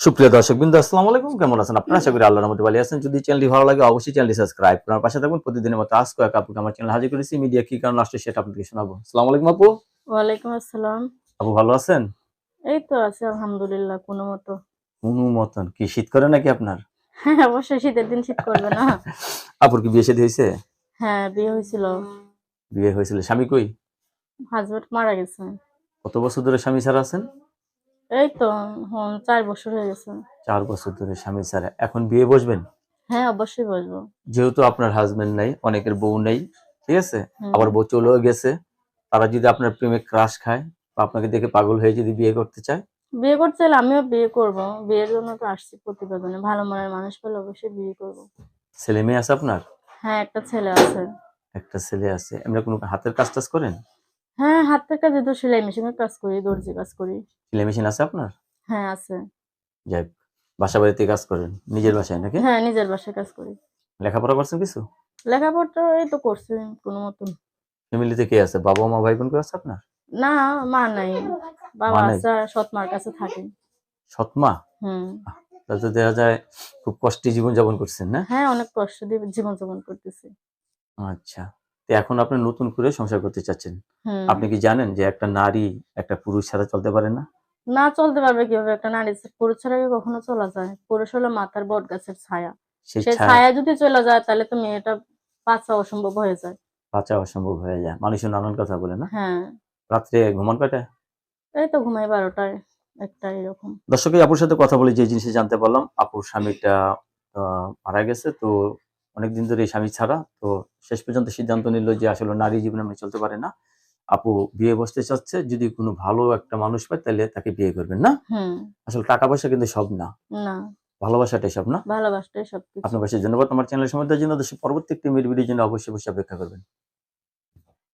সুপ্রিয় দর্শকবৃন্দ, আসসালামু আলাইকুম। কেমন আছেন আপনারা? আশা করি আল্লাহর রহমতে ভালো আছেন। যদি চ্যানেলটি ভালো লাগে অবশ্যই চ্যানেলটি সাবস্ক্রাইব করার পাশে থাকুন। প্রতিদিনের মতো আজকে এক আপুকে আমার চ্যানেলে হাজির করেছি। মিডিয়া কি কারণে আসছে সেটা আপনাদেরকে শোনাবো। আসসালামু আলাইকুম আপু। ওয়ালাইকুম আসসালাম। আপু ভালো আছেন? এই তো আছি আলহামদুলিল্লাহ কোনো মতো। কোনো মতন। কি শীত করে নাকি আপনার? হ্যাঁ, অবশ্যই শীতের দিন শীত করবে না? আপুর কি বিয়ে শাদী হয়েছে? হ্যাঁ, বিয়ে হয়েছিল। বিয়ে হয়েছিল। স্বামী কই? হাজবেন্ড মারা গেছে। কত বছর ধরে স্বামী ছাড়া আছেন? এই তো 4 বছর হয়ে গেছে। 4 বছর ধরে স্বামী ছাড়া। এখন বিয়ে বসবেন? হ্যাঁ, অবশ্যই বসবো। যেহেতু আপনার হাজবেন্ড নাই, অনেকের বউ নেই, ঠিক আছে, হুম। আবার বউ চলেও গেছে, তারা যদি আপনার প্রেমে ক্রাশ খায় বা আপনাকে দেখে পাগল হয়ে যদি বিয়ে করতে চায়? বিয়ে করতে চাইলে আমিও বিয়ে করব। বিয়ের জন্য তো আসছি প্রতিবেদনে। ভালো মনের মানুষ পেলে অবশ্যই বিয়ে করব। ছেলে মেয়ে আছে আপনার? হ্যাঁ, একটা ছেলে আছে। একটা ছেলে আছে। এমনি কোনো হাতের কাজ টাজ করেন? হ্যাঁ, হাতের কাজে তো সেলাই মেশিনের কাজ করি, দর্জি কাজ করি। সেলাই মেশিন আছে আপনার? হ্যাঁ, আছে। যাই হোক, বাসা বাড়িতে কাজ করেন নিজের বাসায় নাকি? হ্যাঁ, নিজের বাসায় কাজ করি। লেখাপড়া করছেন কিছু? লেখাপড়া এই তো করছি কোনো মতো। ফ্যামিলিতে কে আছে? বাবা মা ভাই বোন কেউ আছে আপনার? না, মা নাই। মা বাবা নাই? আছে আর সৎ মার কাছে থাকি। সৎ মা? হুম। তাহলে তো দেখা যায় খুব কষ্টে জীবন যাপন করছেন না? হ্যাঁ, অনেক কষ্ট দিয়ে জীবন-যাপন করতেছি। আচ্ছা। তো এখন আপনি নতুন করে সংসার করতে চাচ্ছেন। হুম। আপনি কি জানেন যে একটা নারী একটা পুরুষ ছাড়া চলতে পারে না? না চলতে পারবে কিভাবে একটা নারী? পুরুষ ছাড়া কি কখনো চলা যায়? পুরুষ হলো মাথার বটগাছের ছায়া। সেই সেই ছায়া ছায়া যদি চলে যায় তাহলে তো মেয়েটা বাঁচা অসম্ভব হয়ে যায়। বাঁচা অসম্ভব হয়ে যায়। মানুষের নানান কথা বলে না? হ্যাঁ, রাত্রে ঘুমান কয়টায়? এই তো ঘুমাই ১২টায় ১টায় এরকম। দর্শক, এই আপুর সাথে কথা বলে যে জিনিসটা জানতে পারলাম, আপুর স্বামীটা মারা গেছে। তো অনেকদিন ধরে স্বামী ছাড়া। তো শেষ পর্যন্ত সিদ্ধান্ত নিল যে আসলে নারী জীবনে এমনি চলতে পারে না। আপু বিয়ে বসতে চাচ্ছে। যদি কোনো ভালো একটা মানুষ পায় তাহলে তাকে বিয়ে করবেন না? হুম, আসলে টাকা পয়সা কিন্তু সব না। না, ভালোবাসাটাই সব না? ভালোবাসাটাই সবকিছু। আপনার কাছে ধন্যবাদ। আমার চ্যানেলের সময় দেওয়ার জন্য। পরবর্তী একটি ভিডিওর জন্য অবশ্যই অপেক্ষা করবেন।